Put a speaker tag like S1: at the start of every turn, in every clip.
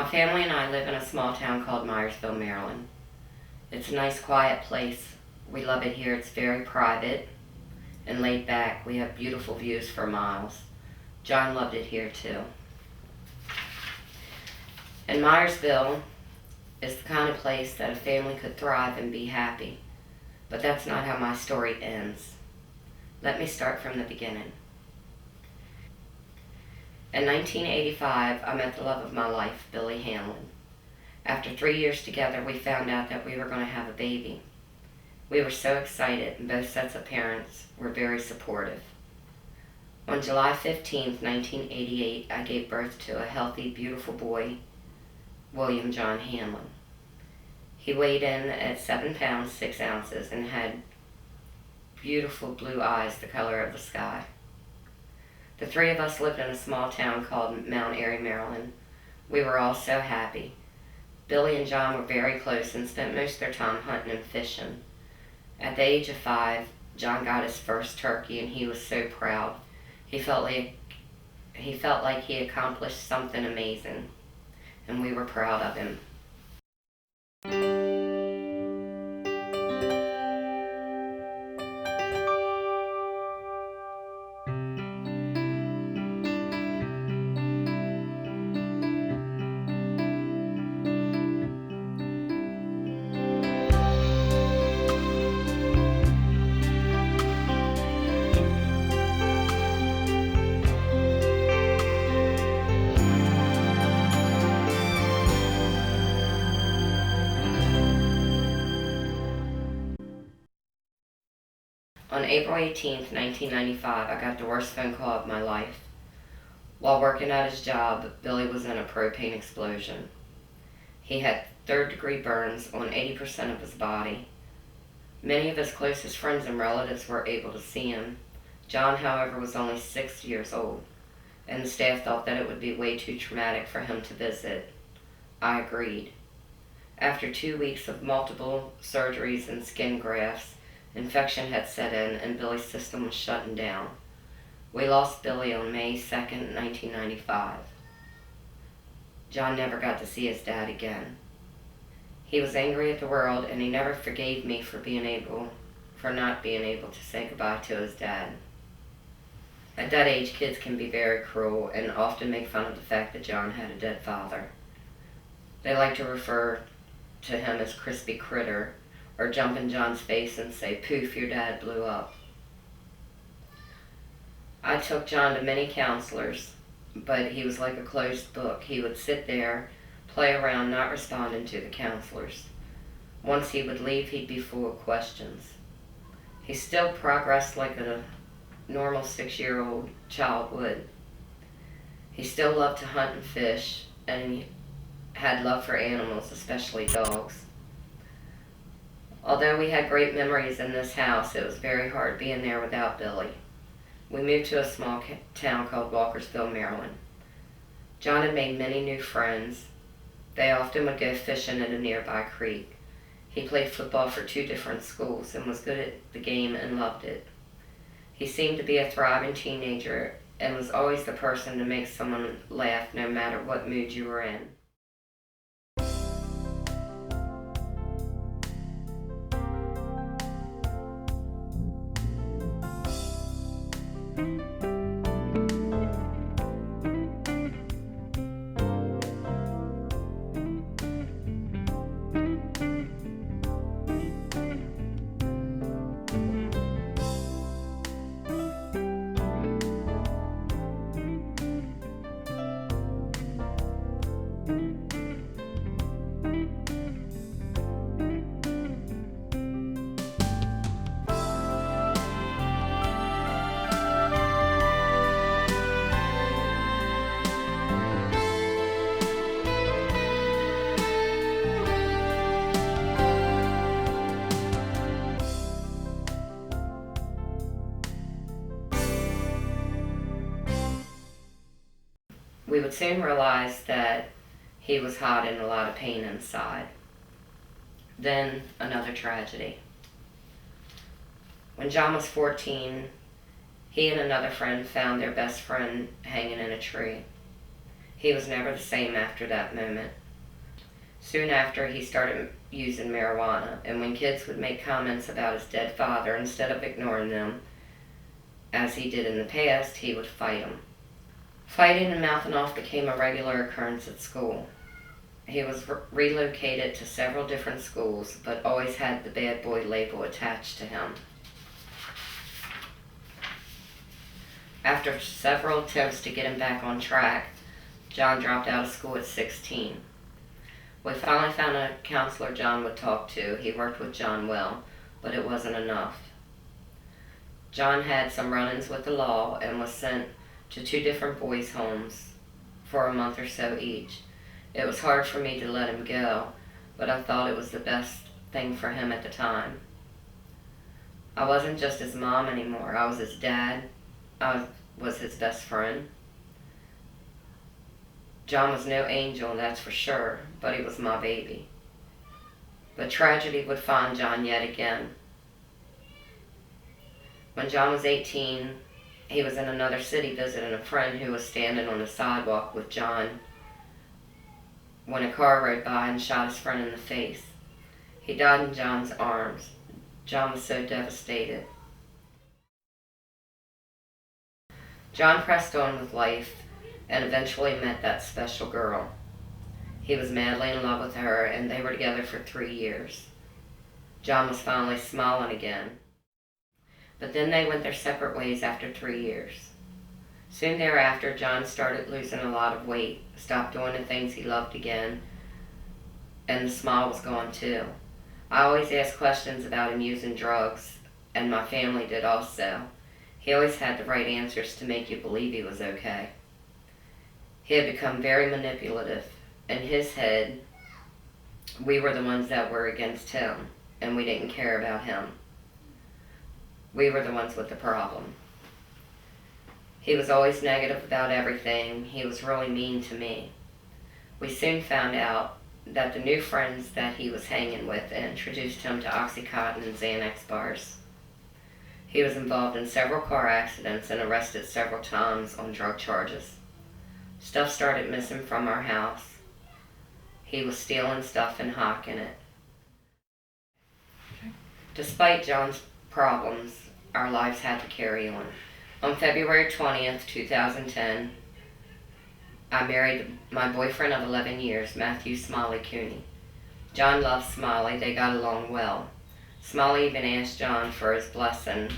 S1: My family and I live in a small town called Myersville, Maryland. It's a nice, quiet place. We love it here. It's very private and laid back. We have beautiful views for miles. John loved it here too. And Myersville is the kind of place that a family could thrive and be happy. But that's not how my story ends. Let me start from the beginning. In 1985, I met the love of my life, Billy Hanlin. After 3 years together, we found out that we were going to have a baby. We were so excited, and both sets of parents were very supportive. On July 15, 1988, I gave birth to a healthy, beautiful boy, William John Hanlin. He weighed in at 7 pounds, 6 ounces, and had beautiful blue eyes the color of the sky. The three of us lived in a small town called Mount Airy, Maryland. We were all so happy. Billy and John were very close and spent most of their time hunting and fishing. At the age of 5, John got his first turkey, and he was so proud. He felt like he accomplished something amazing, and we were proud of him. On April 18, 1995, I got the worst phone call of my life. While working at his job, Billy was in a propane explosion. He had third-degree burns on 80% of his body. Many of his closest friends and relatives were able to see him. John, however, was only 6 years old, and the staff thought that it would be way too traumatic for him to visit. I agreed. After 2 weeks of multiple surgeries and skin grafts, infection had set in, and Billy's system was shutting down. We lost Billy on May 2nd, 1995. John never got to see his dad again. He was angry at the world, and he never forgave me for not being able to say goodbye to his dad. At that age, kids can be very cruel and often make fun of the fact that John had a dead father. They like to refer to him as Crispy Critter, or jump in John's face and say, "Poof, your dad blew up." I took John to many counselors, but he was like a closed book. He would sit there, play around, not responding to the counselors. Once he would leave, he'd be full of questions. He still progressed like a normal 6-year-old child would. He still loved to hunt and fish, and he had love for animals, especially dogs. Although we had great memories in this house, it was very hard being there without Billy. We moved to a small town called Walkersville, Maryland. John had made many new friends. They often would go fishing at a nearby creek. He played football for 2 different schools and was good at the game and loved it. He seemed to be a thriving teenager and was always the person to make someone laugh no matter what mood you were in. We would soon realize that he was hiding a lot of pain inside. Then another tragedy. When John was 14, he and another friend found their best friend hanging in a tree. He was never the same after that moment. Soon after, he started using marijuana, and when kids would make comments about his dead father, instead of ignoring them, as he did in the past, he would fight them. Fighting and mouthing off became a regular occurrence at school. He was relocated to several different schools, but always had the bad boy label attached to him. After several attempts to get him back on track, John dropped out of school at 16. We finally found a counselor John would talk to. He worked with John well, but it wasn't enough. John had some run-ins with the law and was sent to 2 different boys' homes for a month or so each. It was hard for me to let him go, but I thought it was the best thing for him at the time. I wasn't just his mom anymore. I was his dad. I was his best friend. John was no angel, that's for sure, but he was my baby. But tragedy would find John yet again. When John was 18, he was in another city visiting a friend who was standing on the sidewalk with John when a car rode by and shot his friend in the face. He died in John's arms. John was so devastated. John pressed on with life and eventually met that special girl. He was madly in love with her, and they were together for 3 years. John was finally smiling again. But then they went their separate ways after 3 years. Soon thereafter, John started losing a lot of weight, stopped doing the things he loved again, and the smile was gone too. I always asked questions about him using drugs, and my family did also. He always had the right answers to make you believe he was okay. He had become very manipulative. In his head, we were the ones that were against him, and we didn't care about him. We were the ones with the problem. He was always negative about everything. He was really mean to me. We soon found out that the new friends that he was hanging with introduced him to Oxycontin and Xanax bars. He was involved in several car accidents and arrested several times on drug charges. Stuff started missing from our house. He was stealing stuff and hawking it. Despite John's problems, our lives had to carry on. On February 20th, 2010, I married my boyfriend of 11 years, Matthew Smiley Cooney. John loved Smiley. They got along well. Smiley even asked John for his blessing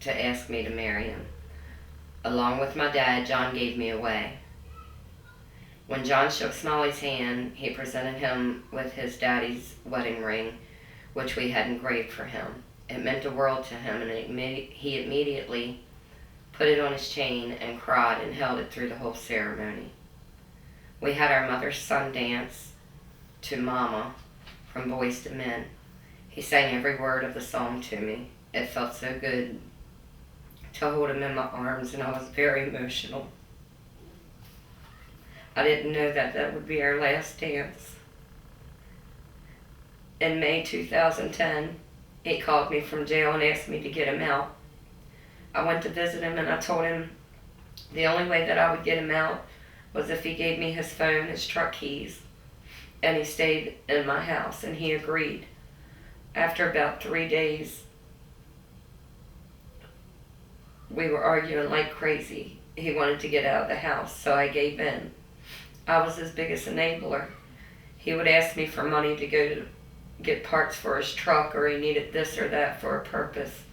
S1: to ask me to marry him. Along with my dad, John gave me away. When John shook Smiley's hand, he presented him with his daddy's wedding ring, which we had engraved for him. It meant the world to him, and he immediately put it on his chain and cried and held it through the whole ceremony. We had our mother's son dance to Mama from Boys to Men. He sang every word of the song to me. It felt so good to hold him in my arms, and I was very emotional. I didn't know that that would be our last dance. In May 2010, he called me from jail and asked me to get him out. I went to visit him, and I told him the only way that I would get him out was if he gave me his phone, his truck keys, and he stayed in my house, and he agreed. After about 3 days, we were arguing like crazy. He wanted to get out of the house, so I gave in. I was his biggest enabler. He would ask me for money to go to get parts for his truck, or he needed this or that for a purpose.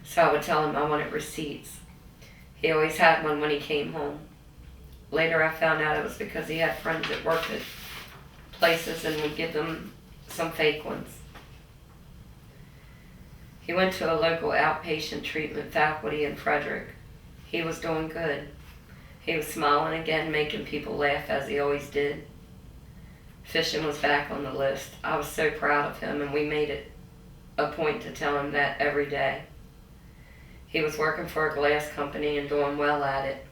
S1: So I would tell him I wanted receipts. He always had one when he came home. Later I found out it was because he had friends that worked at places and would give them some fake ones. He went to a local outpatient treatment faculty in Frederick. He was doing good. He was smiling again, making people laugh as he always did. Fishing was back on the list. I was so proud of him, and we made it a point to tell him that every day. He was working for a glass company and doing well at it.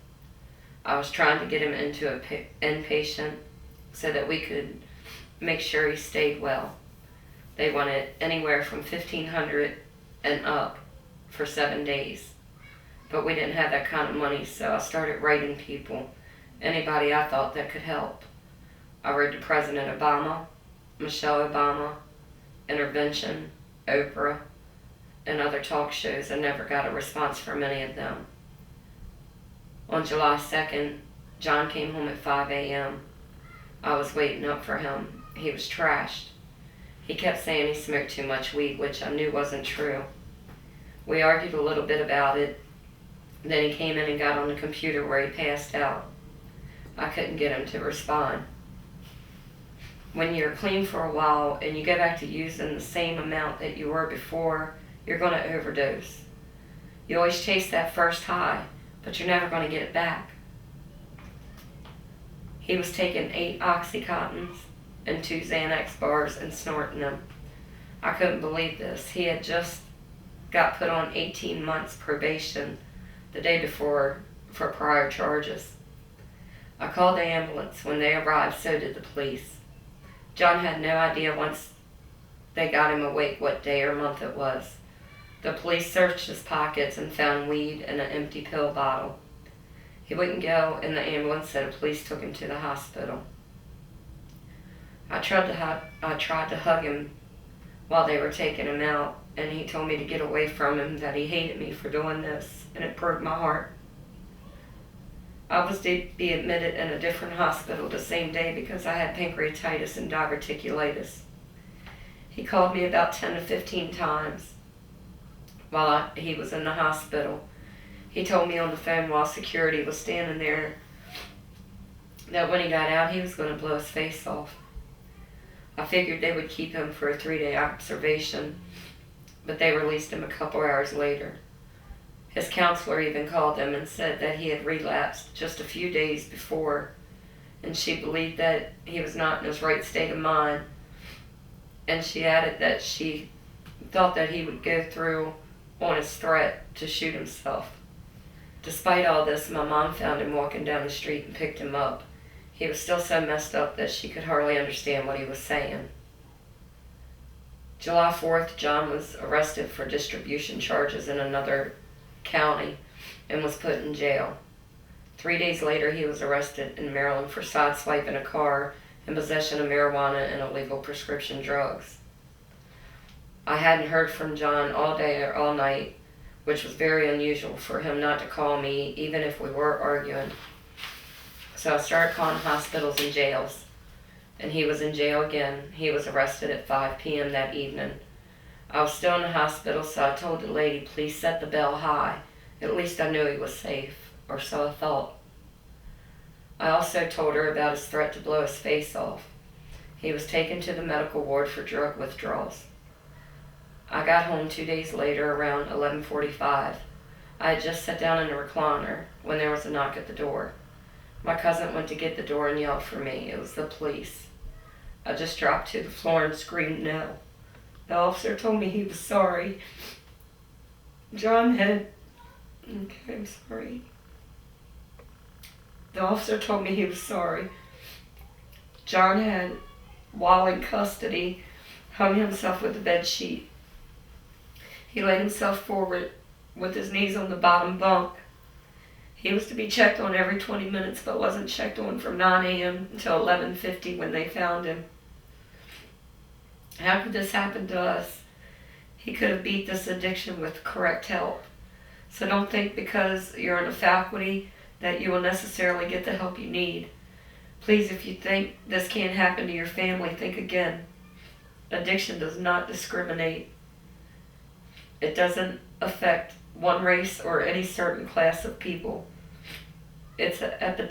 S1: I was trying to get him into an inpatient so that we could make sure he stayed well. They wanted anywhere from $1,500 and up for 7 days. But we didn't have that kind of money, so I started writing people anybody I thought that could help. I wrote to President Obama, Michelle Obama, Intervention, Oprah, and other talk shows, and never got a response from any of them. On July 2nd, John came home at 5 a.m. I was waiting up for him. He was trashed. He kept saying he smoked too much weed, which I knew wasn't true. We argued a little bit about it. Then he came in and got on the computer where he passed out. I couldn't get him to respond. When you're clean for a while and you go back to using the same amount that you were before, you're going to overdose. You always chase that first high, but you're never going to get it back. He was taking 8 Oxycontins and 2 Xanax bars and snorting them. I couldn't believe this. He had just got put on 18 months probation the day before for prior charges. I called the ambulance. When they arrived, so did the police. John had no idea once they got him awake what day or month it was. The police searched his pockets and found weed and an empty pill bottle. He wouldn't go, and the ambulance said the police took him to the hospital. I tried to hug him while they were taking him out, and he told me to get away from him, that he hated me for doing this, and it broke my heart. I was to be admitted in a different hospital the same day because I had pancreatitis and diverticulitis. He called me about 10 to 15 times while he was in the hospital. He told me on the phone while security was standing there that when he got out, he was going to blow his face off. I figured they would keep him for a 3-day observation, but they released him a couple hours later. His counselor even called him and said that he had relapsed just a few days before, and she believed that he was not in his right state of mind. And she added that she thought that he would go through on his threat to shoot himself. Despite all this, my mom found him walking down the street and picked him up. He was still so messed up that she could hardly understand what he was saying. July 4th, John was arrested for distribution charges in another county and was put in jail. 3 days later, he was arrested in Maryland for sideswiping a car and possession of marijuana and illegal prescription drugs. I hadn't heard from John all day or all night, which was very unusual for him not to call me even if we were arguing. So I started calling hospitals and jails, and he was in jail again. He was arrested at 5 p.m. that evening. I was still in the hospital, so I told the lady, please set the bell high. At least I knew he was safe, or so I thought. I also told her about his threat to blow his face off. He was taken to the medical ward for drug withdrawals. I got home 2 days later around 11:45. I had just sat down in a recliner when there was a knock at the door. My cousin went to get the door and yelled for me. It was the police. I just dropped to the floor and screamed no. The officer told me he was sorry. John had... Okay, I'm sorry. The officer told me he was sorry. John had, while in custody, hung himself with a bed sheet. He laid himself forward with his knees on the bottom bunk. He was to be checked on every 20 minutes, but wasn't checked on from 9 a.m. until 11:50 when they found him. How could this happen to us? He could have beat this addiction with correct help. So don't think because you're in a faculty that you will necessarily get the help you need. Please, if you think this can't happen to your family, think again. Addiction does not discriminate. It doesn't affect one race or any certain class of people. It's at the